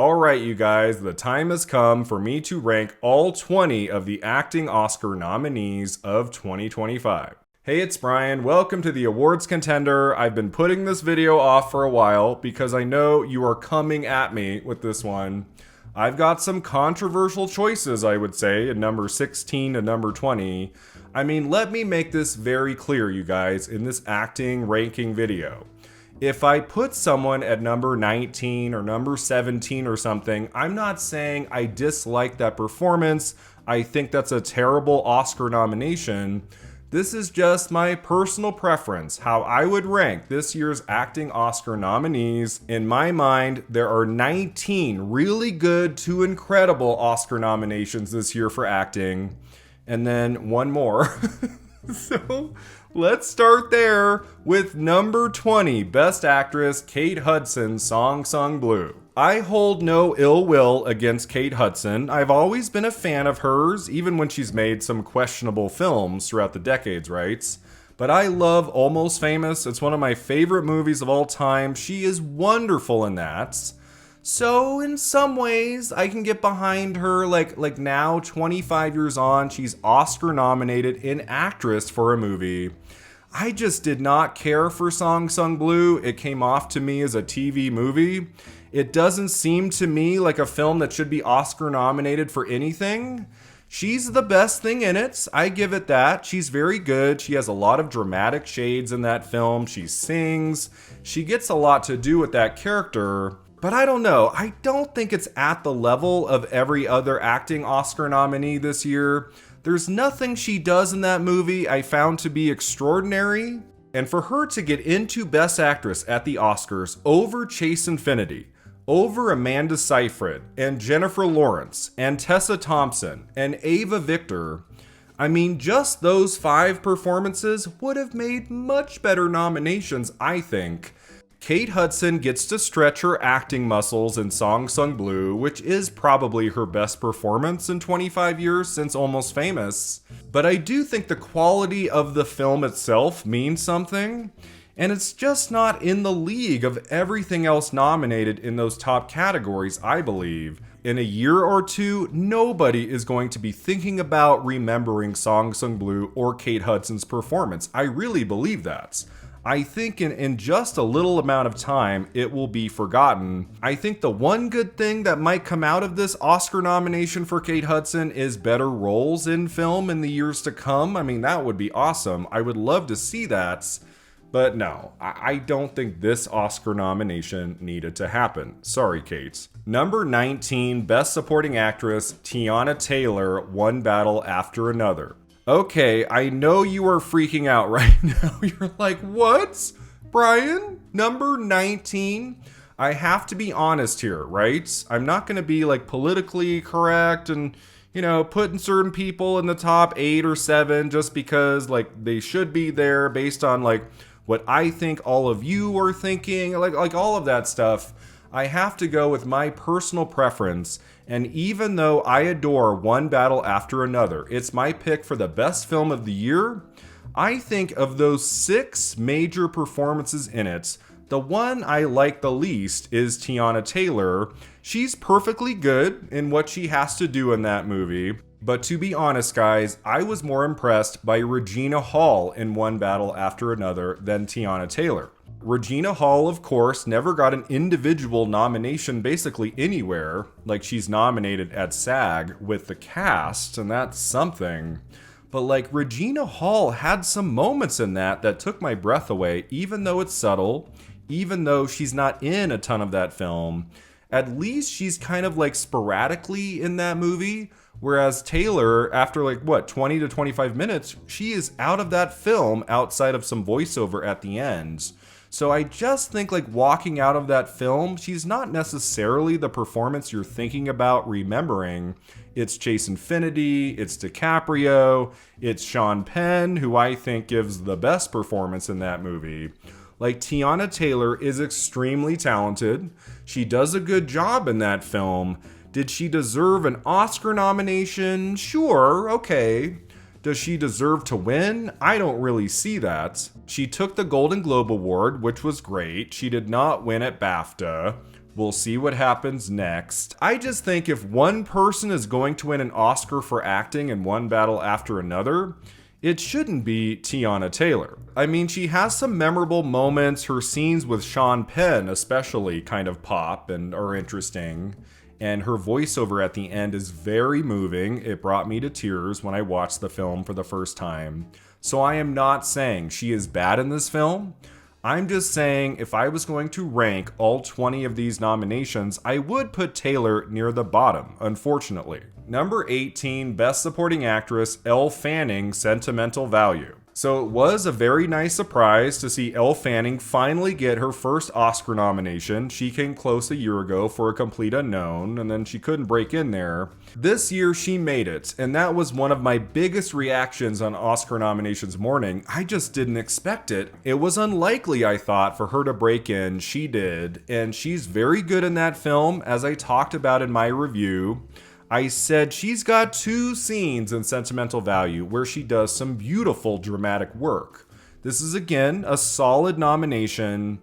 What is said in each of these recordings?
Alright, you guys, the time has come for me to rank all 20 of the acting Oscar nominees of 2025. Hey, it's Brian. Welcome to the awards contender. I've been putting this video off for a while because I know you are coming at me with this one. I've got some controversial choices, I would say, in number 16 to number 20. I mean, let me make this very clear, you guys, in this acting ranking video. If I put someone at number 19 or number 17 or something, I'm not saying I dislike that performance. I think that's a terrible Oscar nomination. This is just my personal preference, how I would rank this year's acting Oscar nominees. In my mind, there are 19 really good to incredible Oscar nominations this year for acting, and then one more. So let's start there with number 20, Best Actress, Kate Hudson, Song Sung Blue. I hold no ill will against Kate Hudson. I've always been a fan of hers, even when she's made some questionable films throughout the decades, right? But I love Almost Famous. It's one of my favorite movies of all time. She is wonderful in that. So in some ways, I can get behind her, like now, 25 years on, she's Oscar nominated in actress for a movie. I just did not care for Song Sung Blue. It came off to me as a TV movie. It doesn't seem to me like a film that should be Oscar nominated for anything. She's the best thing in it. I give it that. She's very good. She has a lot of dramatic shades in that film. She sings. She gets a lot to do with that character. But I don't know. I don't think it's at the level of every other acting Oscar nominee this year. There's nothing she does in that movie I found to be extraordinary. And for her to get into Best Actress at the Oscars over Chase Infinity, over Amanda Seyfried, and Jennifer Lawrence, and Tessa Thompson, and Ava Victor, I mean, just those 5 performances would have made much better nominations, I think. Kate Hudson gets to stretch her acting muscles in Song Sung Blue, which is probably her best performance in 25 years since Almost Famous. But I do think the quality of the film itself means something, and it's just not in the league of everything else nominated in those top categories, I believe. In a year or two, nobody is going to be thinking about remembering Song Sung Blue or Kate Hudson's performance. I really believe that. I think in just a little amount of time, it will be forgotten. I think the one good thing that might come out of this Oscar nomination for Kate Hudson is better roles in film in the years to come. I mean, that would be awesome. I would love to see that. But no, I don't think this Oscar nomination needed to happen. Sorry, Kate. Number 19, Best Supporting Actress, Teyana Taylor, One Battle After Another. Okay, I know you are freaking out right now. You're like, what? Brian? Number 19? I have to be honest here, right? I'm not going to be like politically correct and, putting certain people in the top 8 or 7 just because like they should be there based on like what I think all of you are thinking, like all of that stuff. I have to go with my personal preference, and even though I adore One Battle After Another, it's my pick for the best film of the year. I think of those 6 major performances in it, the one I like the least is Teyana Taylor. She's perfectly good in what she has to do in that movie, but to be honest, guys, I was more impressed by Regina Hall in One Battle After Another than Teyana Taylor. Regina Hall, of course, never got an individual nomination basically anywhere. Like, she's nominated at SAG with the cast, and that's something. But like, Regina Hall had some moments in that took my breath away, even though it's subtle, even though she's not in a ton of that film. At least she's kind of like sporadically in that movie. Whereas Taylor, after 20 to 25 minutes, she is out of that film outside of some voiceover at the end. So I just think walking out of that film, she's not necessarily the performance you're thinking about remembering. It's Chase Infinity, it's DiCaprio, it's Sean Penn, who I think gives the best performance in that movie. Teyana Taylor is extremely talented. She does a good job in that film. Did she deserve an Oscar nomination? Sure, okay. Does she deserve to win? I don't really see that. She took the Golden Globe Award, which was great. She did not win at BAFTA. We'll see what happens next. I just think if one person is going to win an Oscar for acting in one battle after another, it shouldn't be Tiana Taylor. I mean, she has some memorable moments. Her scenes with Sean Penn especially kind of pop and are interesting. And her voiceover at the end is very moving. It brought me to tears when I watched the film for the first time. So I am not saying she is bad in this film. I'm just saying if I was going to rank all 20 of these nominations, I would put Taylor near the bottom, unfortunately. Number 18, Best Supporting Actress, Elle Fanning, Sentimental Value. So it was a very nice surprise to see Elle Fanning finally get her first Oscar nomination. She came close a year ago for A Complete Unknown, and then she couldn't break in there. This year she made it, and that was one of my biggest reactions on Oscar nominations morning. I just didn't expect it. It was unlikely, I thought, for her to break in. She did, and she's very good in that film, as I talked about in my review. I said she's got 2 scenes in Sentimental Value where she does some beautiful dramatic work. This is again a solid nomination,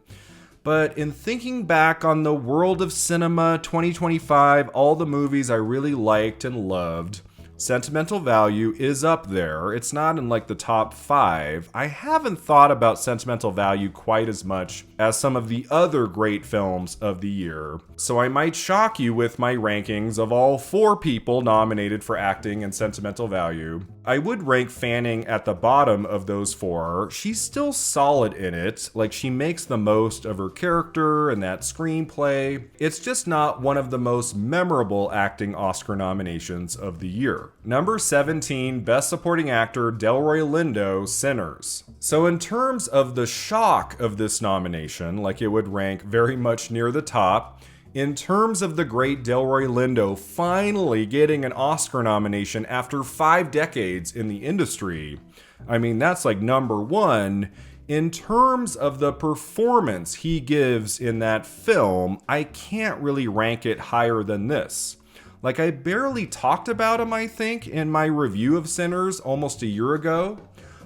but in thinking back on the world of cinema 2025, all the movies I really liked and loved, Sentimental Value is up there. It's not in like the top 5. I haven't thought about Sentimental Value quite as much as some of the other great films of the year. So I might shock you with my rankings of all 4 people nominated for acting in Sentimental Value. I would rank Fanning at the bottom of those 4. She's still solid in it. Like, she makes the most of her character and that screenplay. It's just not one of the most memorable acting Oscar nominations of the year. Number 17, Best Supporting Actor, Delroy Lindo, Sinners. So in terms of the shock of this nomination, like, it would rank very much near the top. In terms of the great Delroy Lindo finally getting an Oscar nomination after 5 decades in the industry, I mean, that's like number 1. In terms of the performance he gives in that film, I can't really rank it higher than this. Like, I barely talked about him, I think, in my review of Sinners almost a year ago.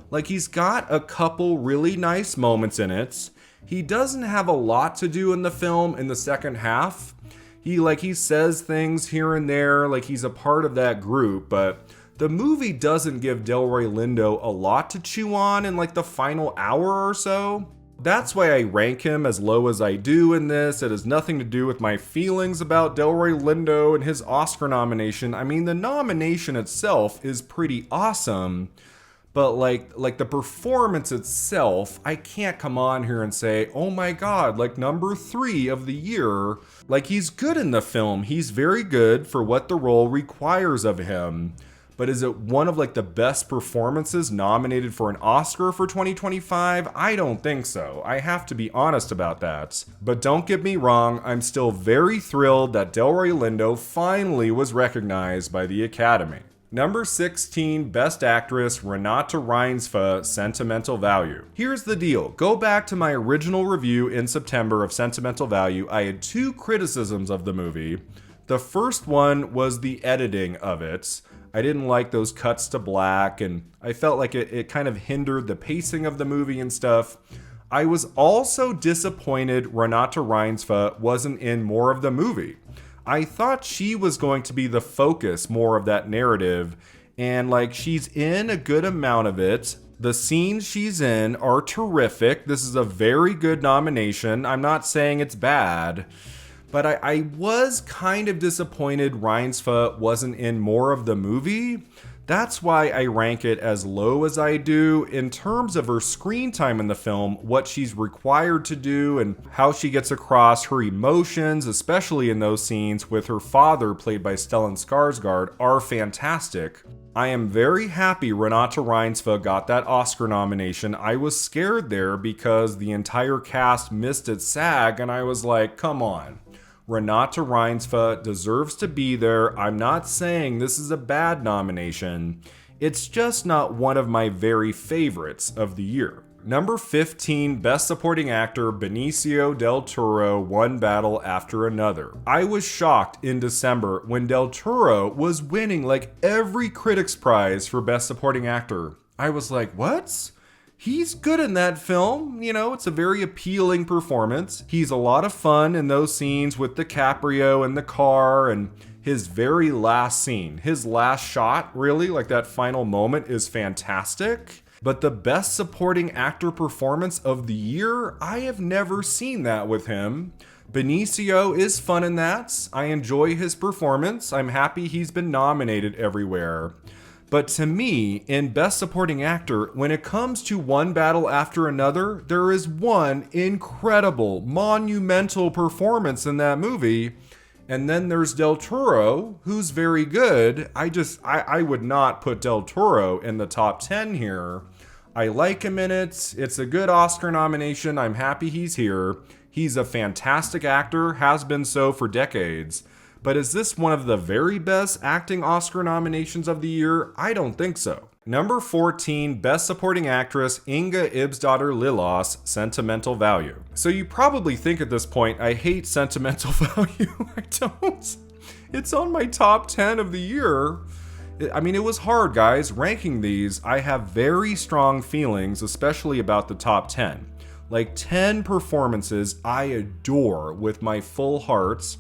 Like, he's got a couple really nice moments in it. He doesn't have a lot to do in the film in the second half. He says things here and there, like he's a part of that group, but the movie doesn't give Delroy Lindo a lot to chew on in like the final hour or so. That's why I rank him as low as I do in this. It has nothing to do with my feelings about Delroy Lindo and his Oscar nomination. I mean, the nomination itself is pretty awesome, but like the performance itself, I can't come on here and say, oh my god, like number 3 of the year. Like, he's good in the film. He's very good for what the role requires of him. But is it one of like the best performances nominated for an Oscar for 2025? I don't think so. I have to be honest about that. But don't get me wrong, I'm still very thrilled that Delroy Lindo finally was recognized by the Academy. Number 16, Best Actress, Renate Reinsve, Sentimental Value. Here's the deal. Go back to my original review in September of Sentimental Value. I had 2 criticisms of the movie. The first one was the editing of it. I didn't like those cuts to black, and I felt like it kind of hindered the pacing of the movie and stuff. I was also disappointed Renate Reinsve wasn't in more of the movie. I thought she was going to be the focus more of that narrative, and like, she's in a good amount of it. The scenes she's in are terrific. This is a very good nomination. I'm not saying it's bad. But I was kind of disappointed Reinsve wasn't in more of the movie. That's why I rank it as low as I do. In terms of her screen time in the film, what she's required to do and how she gets across her emotions, especially in those scenes with her father, played by Stellan Skarsgård, are fantastic. I am very happy Renate Reinsve got that Oscar nomination. I was scared there because the entire cast missed its SAG, and I was like, come on. Renate Reinsve deserves to be there. I'm not saying this is a bad nomination. It's just not one of my very favorites of the year. Number 15, Best Supporting Actor, Benicio del Toro, One Battle After Another. I was shocked in December when del Toro was winning like every Critics' Prize for Best Supporting Actor. I was like, what? he's good in that film. You know, it's a very appealing performance. He's a lot of fun in those scenes with DiCaprio and the car, and his very last scene, his last shot, really, like that final moment, is fantastic. But the best supporting actor performance of the year, I have never seen that with him. Benicio is fun in that. I enjoy his performance. I'm happy he's been nominated everywhere. But to me, in Best Supporting Actor, when it comes to one battle after another, there is one incredible, monumental performance in that movie. And then there's Del Toro, who's very good. I would not put Del Toro in the top 10 here. I like him in it. It's a good Oscar nomination. I'm happy he's here. He's a fantastic actor, has been so for decades. But is this one of the very best acting Oscar nominations of the year? I don't think so. Number 14, Best Supporting Actress, Inga Ibsdottir Lillos, Sentimental Value. So you probably think at this point, I hate Sentimental Value. I don't. It's on my top 10 of the year. I mean, it was hard, guys. Ranking these, I have very strong feelings, especially about the top 10. Like 10 performances I adore with my full heart.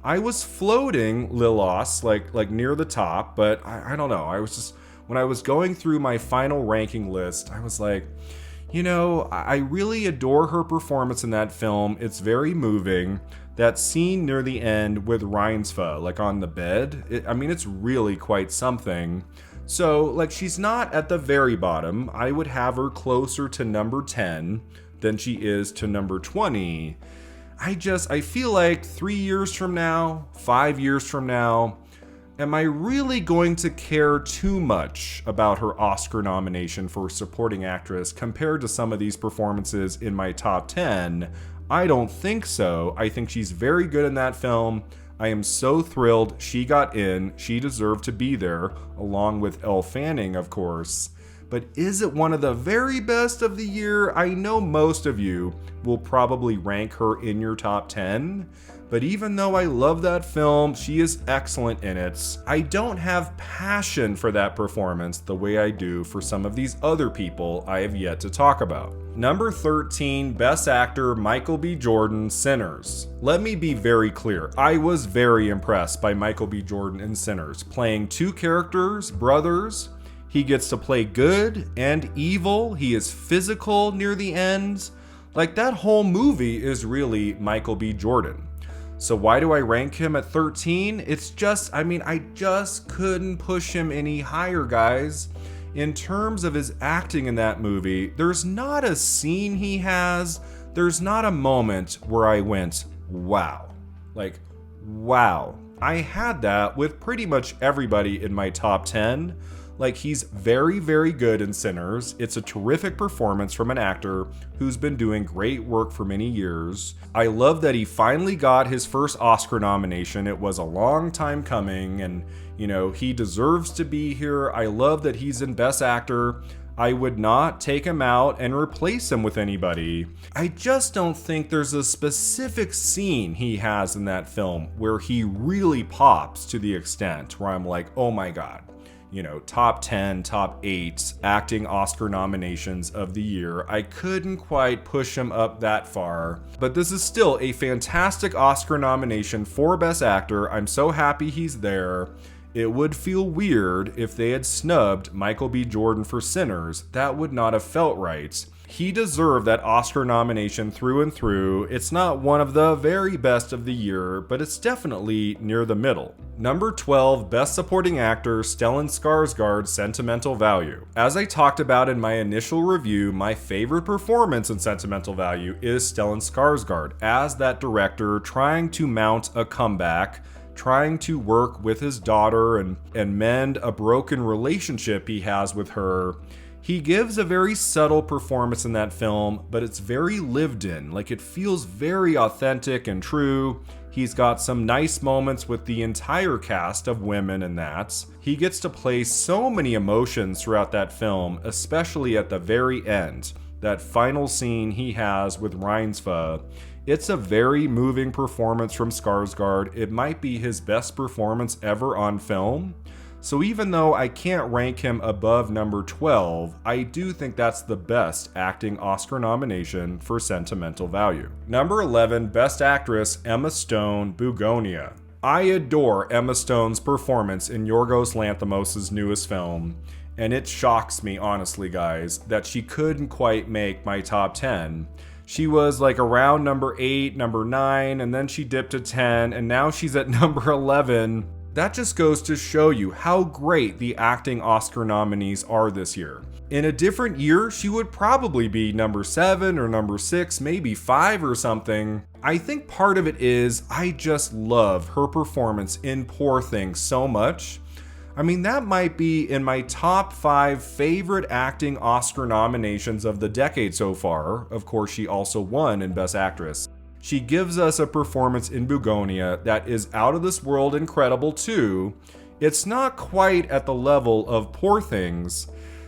I was floating Lillos, like near the top, but I don't know. When I was going through my final ranking list, I was like, you know, I really adore her performance in that film. It's very moving. That scene near the end with Reinsve, like on the bed, it's really quite something. So, like, she's not at the very bottom. I would have her closer to number 10 than she is to number 20. I feel like 3 years from now, 5 years from now, am I really going to care too much about her Oscar nomination for supporting actress compared to some of these performances in my top 10? I don't think so. I think she's very good in that film. I am so thrilled she got in. She deserved to be there, along with Elle Fanning, of course. But is it one of the very best of the year? I know most of you will probably rank her in your top 10. But even though I love that film, she is excellent in it. I don't have passion for that performance the way I do for some of these other people I have yet to talk about. Number 13, Best Actor, Michael B. Jordan, Sinners. Let me be very clear. I was very impressed by Michael B. Jordan in Sinners, playing two characters, brothers. He gets to play good and evil. He is physical near the end. Like, that whole movie is really Michael B. Jordan. So why do I rank him at 13? It's just, I just couldn't push him any higher, guys. In terms of his acting in that movie, there's not a scene he has, there's not a moment where I went, wow. Like, wow. I had that with pretty much everybody in my top 10. Like, he's very, very good in Sinners. It's a terrific performance from an actor who's been doing great work for many years. I love that he finally got his first Oscar nomination. It was a long time coming, and, you know, he deserves to be here. I love that he's in Best Actor. I would not take him out and replace him with anybody. I just don't think there's a specific scene he has in that film where he really pops to the extent where I'm like, oh my God. You know, top 10, top 8 acting Oscar nominations of the year. I couldn't quite push him up that far, but this is still a fantastic Oscar nomination for Best Actor. I'm so happy he's there. It would feel weird if they had snubbed Michael B. Jordan for Sinners. That would not have felt right. He deserved that Oscar nomination through and through. It's not one of the very best of the year, but it's definitely near the middle. Number 12, Best Supporting Actor, Stellan Skarsgård, Sentimental Value. As I talked about in my initial review, my favorite performance in Sentimental Value is Stellan Skarsgård as that director trying to mount a comeback, trying to work with his daughter and mend a broken relationship he has with her. He gives a very subtle performance in that film, but it's very lived in. Like, it feels very authentic and true. He's got some nice moments with the entire cast of women in that. He gets to play so many emotions throughout that film, especially at the very end. That final scene he has with Reinsve. It's a very moving performance from Skarsgård. It might be his best performance ever on film. So even though I can't rank him above number 12, I do think that's the best acting Oscar nomination for sentimental value. Number 11, Best Actress, Emma Stone, Bugonia. I adore Emma Stone's performance in Yorgos Lanthimos' newest film, and it shocks me, honestly, guys, that she couldn't quite make my top 10. She was like around number 8, number 9, and then she dipped to 10, and now she's at number 11. That just goes to show you how great the acting Oscar nominees are this year. In a different year, she would probably be number 7 or number 6, maybe 5 or something. I think part of it is I just love her performance in Poor Things so much. I mean, that might be in my top 5 favorite acting Oscar nominations of the decade so far. Of course, she also won in Best Actress. She gives us a performance in Bugonia that is out of this world incredible too. It's not quite at the level of Poor Things,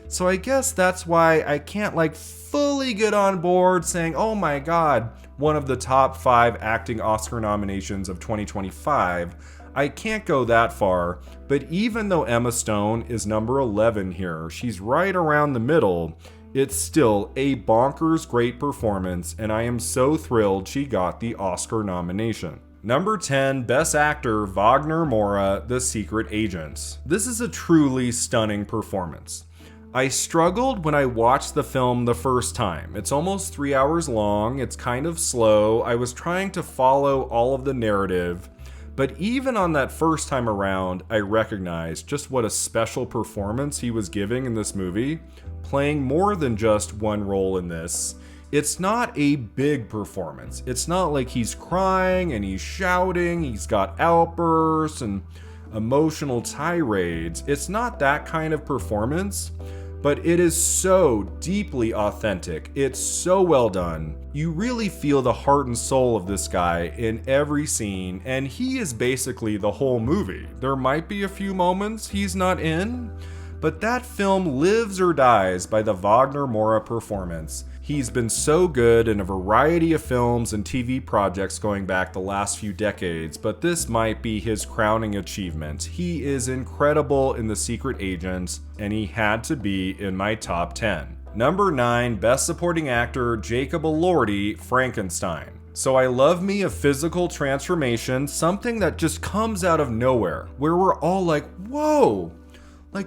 so I guess that's why I can't fully get on board saying, oh my god, one of the top 5 acting Oscar nominations of 2025. I can't go that far, but even though Emma Stone is number 11 here, she's right around the middle. It's still a bonkers great performance, and I am so thrilled she got the Oscar nomination. Number 10, Best Actor, Wagner Moura, The Secret Agent. This is a truly stunning performance. I struggled when I watched the film the first time. It's almost 3 hours long, it's kind of slow, I was trying to follow all of the narrative, but even on that first time around, I recognized just what a special performance he was giving in this movie, playing more than just one role in this. It's not a big performance. It's not like he's crying and he's shouting, he's got outbursts and emotional tirades. It's not that kind of performance, but it is so deeply authentic. It's so well done. You really feel the heart and soul of this guy in every scene, and he is basically the whole movie. There might be a few moments he's not in, but that film lives or dies by the Wagner Moura performance. He's been so good in a variety of films and TV projects going back the last few decades, but this might be his crowning achievement. He is incredible in The Secret Agent, and he had to be in my top 10. Number 9, Best Supporting Actor, Jacob Elordi, Frankenstein. So I love me a physical transformation, something that just comes out of nowhere, where we're all like, whoa!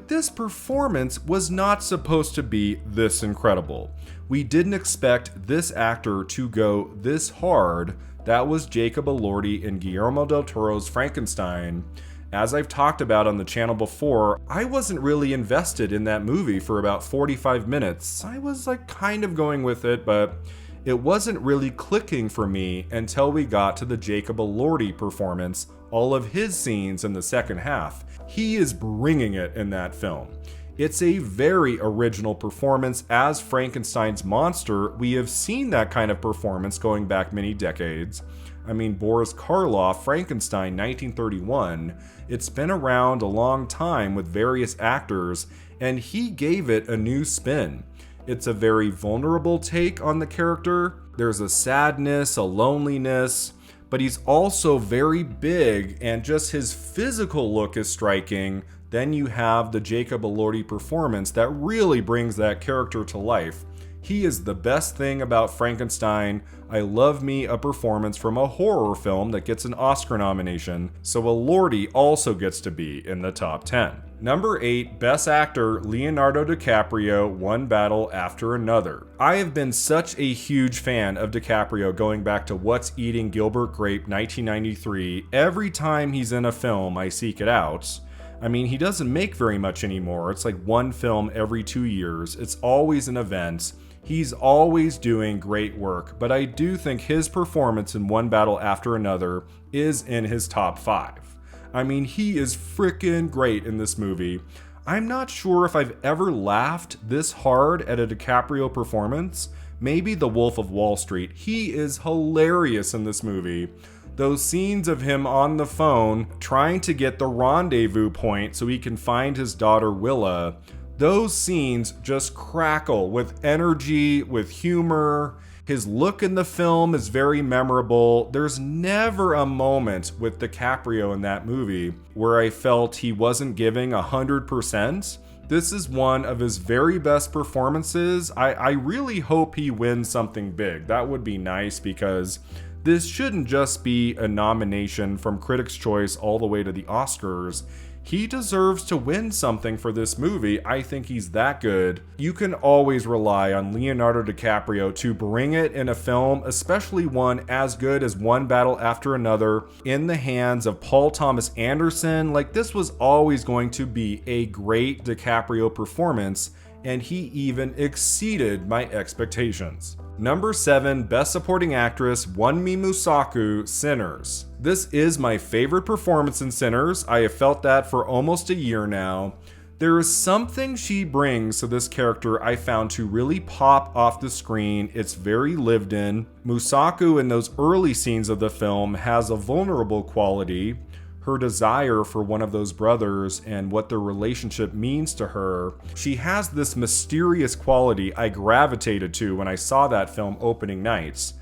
This performance was not supposed to be this incredible. We didn't expect this actor to go this hard. That was Jacob Elordi in Guillermo del Toro's Frankenstein. As I've talked about on the channel before, I wasn't really invested in that movie for about 45 minutes. I was kind of going with it, but it wasn't really clicking for me until we got to the Jacob Elordi performance, all of his scenes in the second half. He is bringing it in that film. It's a very original performance. As Frankenstein's monster, we have seen that kind of performance going back many decades. I mean, Boris Karloff, Frankenstein, 1931, it's been around a long time with various actors, and he gave it a new spin. It's a very vulnerable take on the character. There's a sadness, a loneliness, but he's also very big, and just his physical look is striking. Then you have the Jacob Elordi performance that really brings that character to life. He is the best thing about Frankenstein. I love me a performance from a horror film that gets an Oscar nomination, so Elordi also gets to be in the top 10. Number 8, Best Actor, Leonardo DiCaprio, One Battle After Another. I have been such a huge fan of DiCaprio going back to What's Eating Gilbert Grape 1993. Every time he's in a film, I seek it out. I mean, he doesn't make very much anymore. It's like one film every 2 years. It's always an event. He's always doing great work, but I do think his performance in One Battle After Another is in his top 5. I mean, he is frickin' great in this movie. I'm not sure if I've ever laughed this hard at a DiCaprio performance. Maybe The Wolf of Wall Street. He is hilarious in this movie. Those scenes of him on the phone trying to get the rendezvous point so he can find his daughter Willa, those scenes just crackle with energy, with humor. His look in the film is very memorable. There's never a moment with DiCaprio in that movie where I felt he wasn't giving 100%. This is one of his very best performances. I really hope he wins something big. That would be nice because this shouldn't just be a nomination from Critics' Choice all the way to the Oscars. He deserves to win something for this movie. I think he's that good. You can always rely on Leonardo DiCaprio to bring it in a film, especially one as good as One Battle After Another, in the hands of Paul Thomas Anderson. Like, this was always going to be a great DiCaprio performance, and he even exceeded my expectations. Number 7, Best Supporting Actress, Wunmi Mosaku, Sinners. This is my favorite performance in Sinners. I have felt that for almost a year now. There is something she brings to this character I found to really pop off the screen. It's very lived in. Mosaku in those early scenes of the film has a vulnerable quality. Her desire for one of those brothers and what their relationship means to her. She has this mysterious quality I gravitated to when I saw that film opening nights.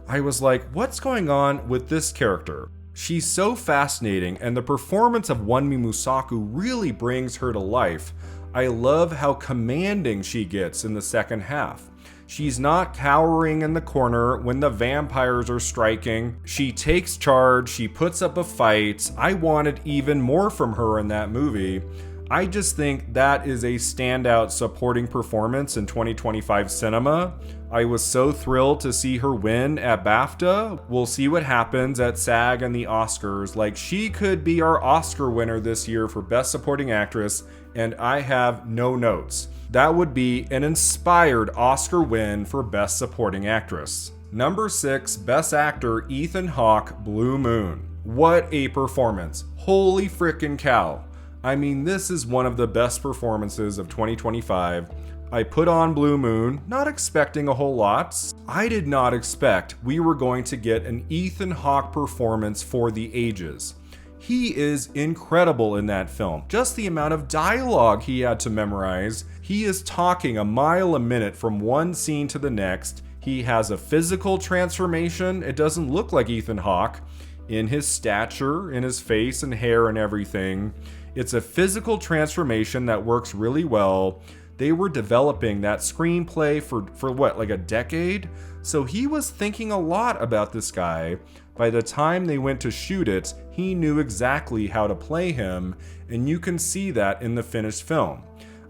I was like, what's going on with this character? She's so fascinating, and the performance of Wunmi Mosaku really brings her to life. I love how commanding she gets in the second half. She's not cowering in the corner when the vampires are striking. She takes charge, she puts up a fight. I wanted even more from her in that movie. I just think that is a standout supporting performance in 2025 cinema. I was so thrilled to see her win at BAFTA. We'll see what happens at SAG and the Oscars. Like, she could be our Oscar winner this year for Best Supporting Actress, and I have no notes. That would be an inspired Oscar win for Best Supporting Actress. Number 6, Best Actor, Ethan Hawke, Blue Moon. What a performance. Holy frickin' cow. I mean, this is one of the best performances of 2025. I put on Blue Moon, not expecting a whole lot. I did not expect we were going to get an Ethan Hawke performance for the ages. He is incredible in that film. Just the amount of dialogue he had to memorize. He is talking a mile a minute from one scene to the next. He has a physical transformation. It doesn't look like Ethan Hawke in his stature, in his face and hair and everything. It's a physical transformation that works really well. They were developing that screenplay for what, like a decade? So he was thinking a lot about this guy. By the time they went to shoot it, he knew exactly how to play him, and you can see that in the finished film.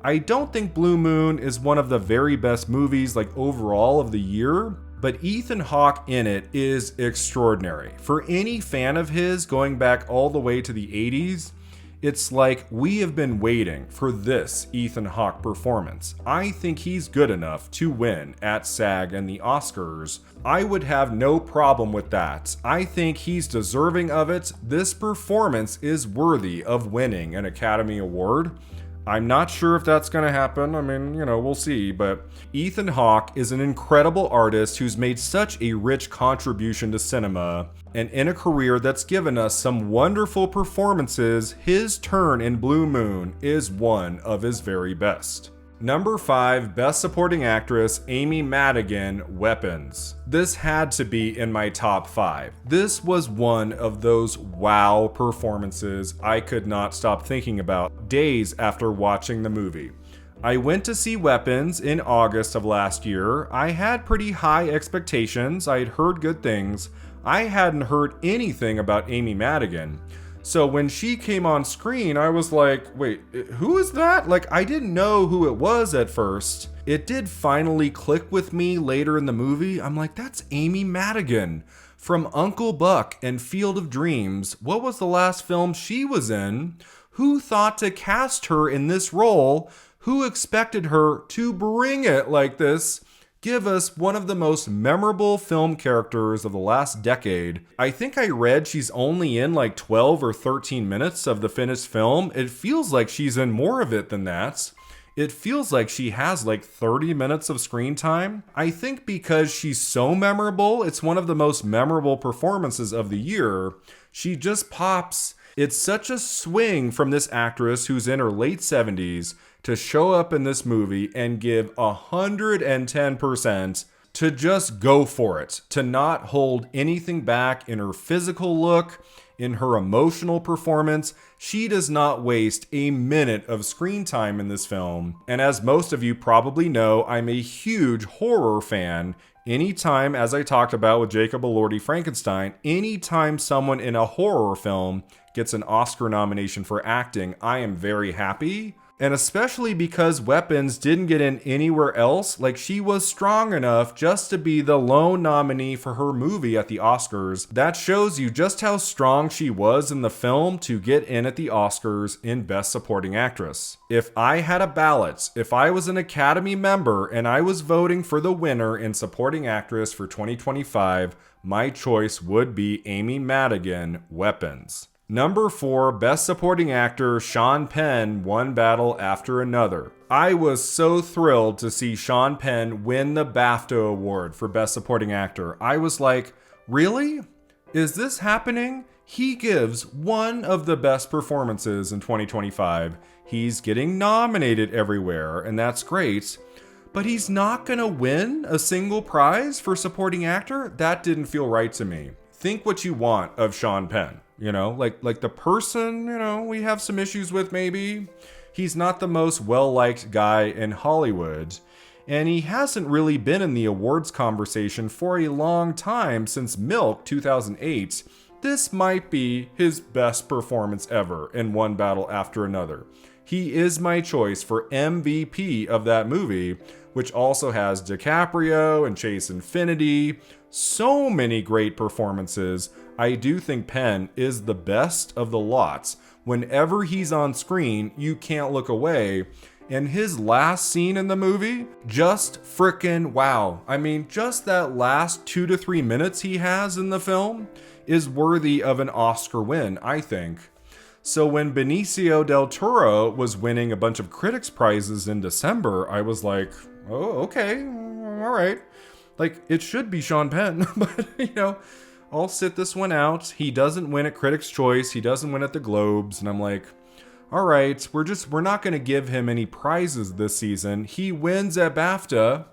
I don't think Blue Moon is one of the very best movies, like overall of the year, but Ethan Hawke in it is extraordinary. For any fan of his going back all the way to the 80s, it's like we have been waiting for this Ethan Hawke performance. I think he's good enough to win at SAG and the Oscars. I would have no problem with that. I think he's deserving of it. This performance is worthy of winning an Academy Award. I'm not sure if that's going to happen. I mean, we'll see. But Ethan Hawke is an incredible artist who's made such a rich contribution to cinema. And in a career that's given us some wonderful performances, his turn in Blue Moon is one of his very best. Number 5, Best Supporting Actress, Amy Madigan, Weapons. This had to be in my top 5. This was one of those wow performances I could not stop thinking about days after watching the movie. I went to see Weapons in August of last year. I had pretty high expectations. I had heard good things. I hadn't heard anything about Amy Madigan. So when she came on screen, I was like, wait, who is that? Like, I didn't know who it was at first. It did finally click with me later in the movie. I'm like, that's Amy Madigan from Uncle Buck and Field of Dreams. What was the last film she was in? Who thought to cast her in this role? Who expected her to bring it like this? Give us one of the most memorable film characters of the last decade. I think I read she's only in like 12 or 13 minutes of the finished film. It feels like she's in more of it than that. It feels like she has like 30 minutes of screen time. I think because she's so memorable, it's one of the most memorable performances of the year. She just pops. It's such a swing from this actress who's in her late 70s to show up in this movie and give 110%. to just go for it, to not hold anything back in her physical look, in her emotional performance. She does not waste a minute of screen time in this film. And as most of you probably know, I'm a huge horror fan. Anytime, as I talked about with Jacob Elordi Frankenstein, anytime someone in a horror film gets an Oscar nomination for acting, I am very happy. And especially because Weapons didn't get in anywhere else, like she was strong enough just to be the lone nominee for her movie at the Oscars. That shows you just how strong she was in the film to get in at the Oscars in Best Supporting Actress. If I had a ballot, if I was an Academy member and I was voting for the winner in Supporting Actress for 2025, my choice would be Amy Madigan, Weapons. Number 4, Best Supporting Actor, Sean Penn, one battle after another. I was so thrilled to see Sean Penn win the BAFTA award for Best Supporting Actor. I was like, really? Is this happening? He gives one of the best performances in 2025. He's getting nominated everywhere, and that's great. But he's not gonna win a single prize for supporting actor? That didn't feel right to me. Think what you want of Sean Penn. You know, like the person, you know, we have some issues with maybe. He's not the most well-liked guy in Hollywood. And he hasn't really been in the awards conversation for a long time, since Milk 2008. This might be his best performance ever in One Battle After Another. He is my choice for MVP of that movie, which also has DiCaprio and Chase Infinity. So many great performances. I do think Penn is the best of the lots. Whenever he's on screen, you can't look away. And his last scene in the movie, just frickin' wow. I mean, just that last 2 to 3 minutes he has in the film is worthy of an Oscar win, I think. So when Benicio del Toro was winning a bunch of critics' prizes in December, I was like, oh, okay, all right. Like, it should be Sean Penn, but, you know, I'll sit this one out. He doesn't win at Critics' Choice. He doesn't win at the Globes. And I'm like, all right, we're not going to give him any prizes this season. He wins at BAFTA.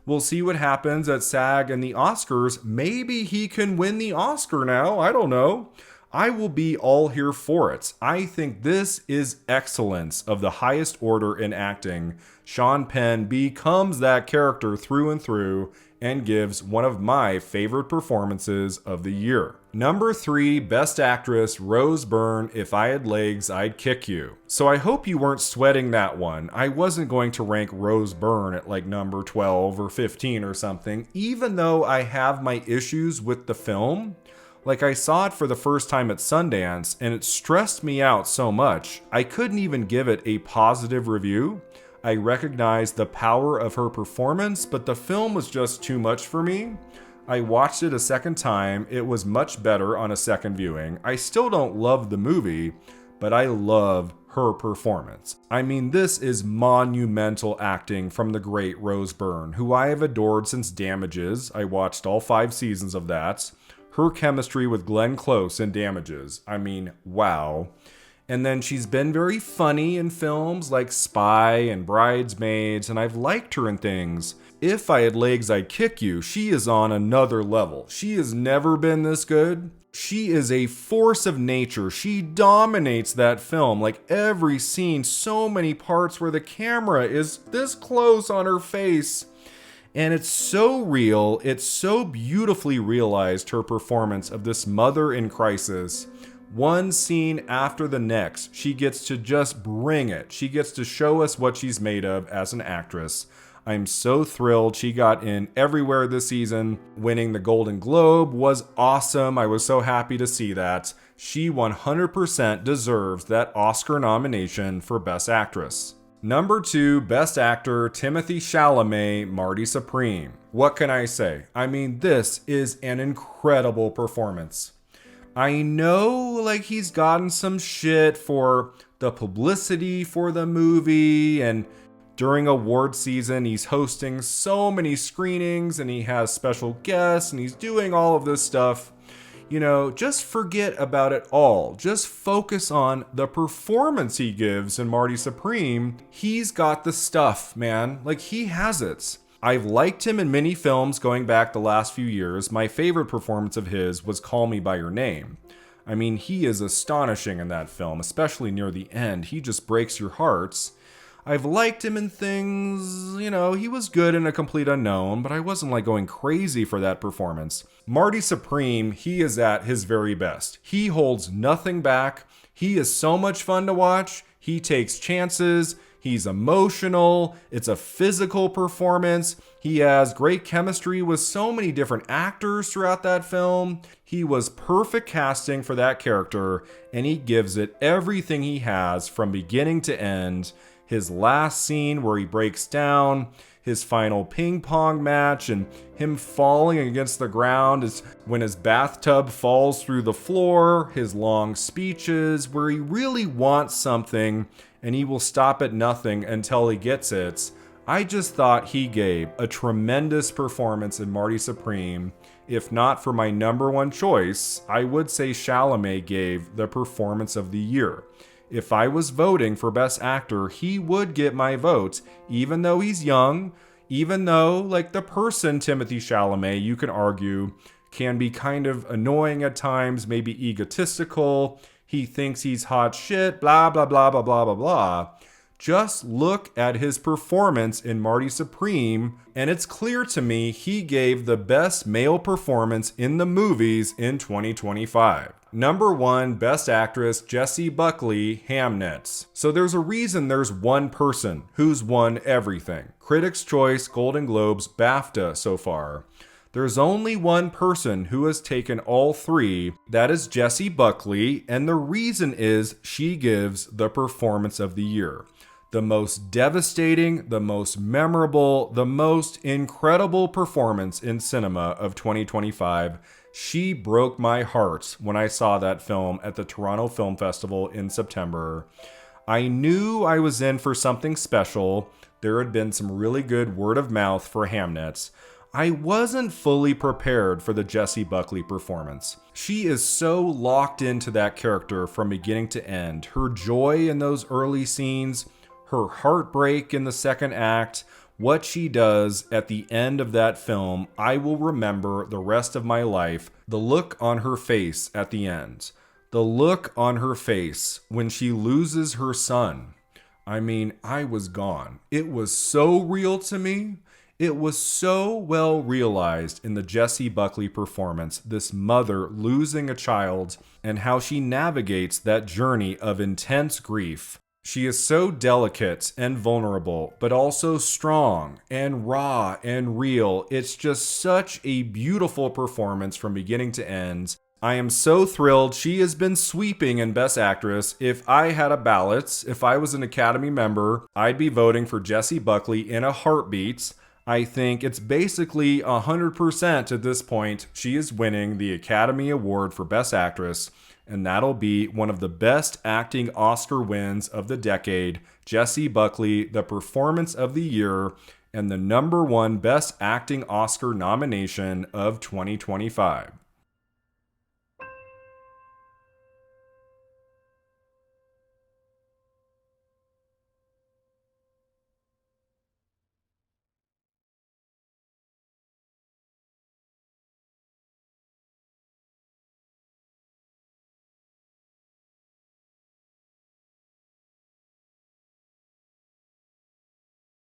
We'll see what happens at SAG and the Oscars. Maybe he can win the Oscar now. I don't know. I will be all here for it. I think this is excellence of the highest order in acting. Sean Penn becomes that character through and through and gives one of my favorite performances of the year. Number 3, Best Actress, Rose Byrne, If I Had Legs, I'd Kick You. So I hope you weren't sweating that one. I wasn't going to rank Rose Byrne at like number 12 or 15 or something, even though I have my issues with the film. Like, I saw it for the first time at Sundance, and it stressed me out so much, I couldn't even give it a positive review. I recognized the power of her performance, but the film was just too much for me. I watched it a second time. It was much better on a second viewing. I still don't love the movie, but I love her performance. I mean, this is monumental acting from the great Rose Byrne, who I have adored since Damages. I watched all 5 seasons of that. Her chemistry with Glenn Close in Damages, I mean, wow. And then she's been very funny in films like Spy and Bridesmaids, and I've liked her in things. If I Had Legs, I'd Kick You. She is on another level. She has never been this good. She is a force of nature. She dominates that film. Like, every scene, so many parts where the camera is this close on her face. And it's so real, it's so beautifully realized, her performance of this mother in crisis. One scene after the next, she gets to just bring it. She gets to show us what she's made of as an actress. I'm so thrilled she got in everywhere this season. Winning the Golden Globe was awesome. I was so happy to see that. She 100% deserves that Oscar nomination for Best Actress. Number 2, Best Actor, Timothée Chalamet, Marty Supreme. What can I say? I mean, this is an incredible performance. I know, like, he's gotten some shit for the publicity for the movie, and during award season, he's hosting so many screenings, and he has special guests, and he's doing all of this stuff. You know, just forget about it all. Just focus on the performance he gives in Marty Supreme. He's got the stuff, man. Like, he has it. I've liked him in many films going back the last few years. My favorite performance of his was Call Me By Your Name. I mean, he is astonishing in that film, especially near the end. He just breaks your hearts. I've liked him in things, he was good in A Complete Unknown, but I wasn't like going crazy for that performance. Marty Supreme, he is at his very best. He holds nothing back. He is so much fun to watch. He takes chances. He's emotional. It's a physical performance. He has great chemistry with so many different actors throughout that film. He was perfect casting for that character, and he gives it everything he has from beginning to end. His last scene where he breaks down, his final ping pong match, and him falling against the ground is when his bathtub falls through the floor, his long speeches where he really wants something and he will stop at nothing until he gets it. I just thought he gave a tremendous performance in Marty Supreme. If not for my number one choice, I would say Chalamet gave the performance of the year. If I was voting for Best Actor, he would get my vote, even though he's young, even though, like the person Timothée Chalamet, you can argue, can be kind of annoying at times, maybe egotistical. He thinks he's hot shit, blah, blah, blah, blah, blah, blah, blah. Just look at his performance in Marty Supreme, and it's clear to me he gave the best male performance in the movies in 2025. Number 1, Best Actress, Jessie Buckley, Hamnet. So there's a reason there's one person who's won everything. Critics' Choice, Golden Globes, BAFTA so far. There's only one person who has taken all three. That is Jessie Buckley, and the reason is she gives the performance of the year. The most devastating, the most memorable, the most incredible performance in cinema of 2025. She broke my heart when I saw that film at the Toronto Film Festival in September. I knew I was in for something special. There had been some really good word of mouth for Hamnet. I wasn't fully prepared for the Jessie Buckley performance. She is so locked into that character from beginning to end. Her joy in those early scenes, her heartbreak in the second act, what she does at the end of that film, I will remember the rest of my life. The look on her face at the end. The look on her face when she loses her son. I mean, I was gone. It was so real to me. It was so well realized in the Jessie Buckley performance, this mother losing a child and how she navigates that journey of intense grief. She is so delicate and vulnerable, but also strong and raw and real. It's just such a beautiful performance from beginning to end. I am so thrilled. She has been sweeping in Best Actress. If I had a ballot, if I was an Academy member, I'd be voting for Jessie Buckley in a heartbeat. I think it's basically 100% at this point. She is winning the Academy Award for Best Actress, and that'll be one of the best acting Oscar wins of the decade. Jessie Buckley, the performance of the year, and the number 1 Best Acting Oscar nomination of 2025.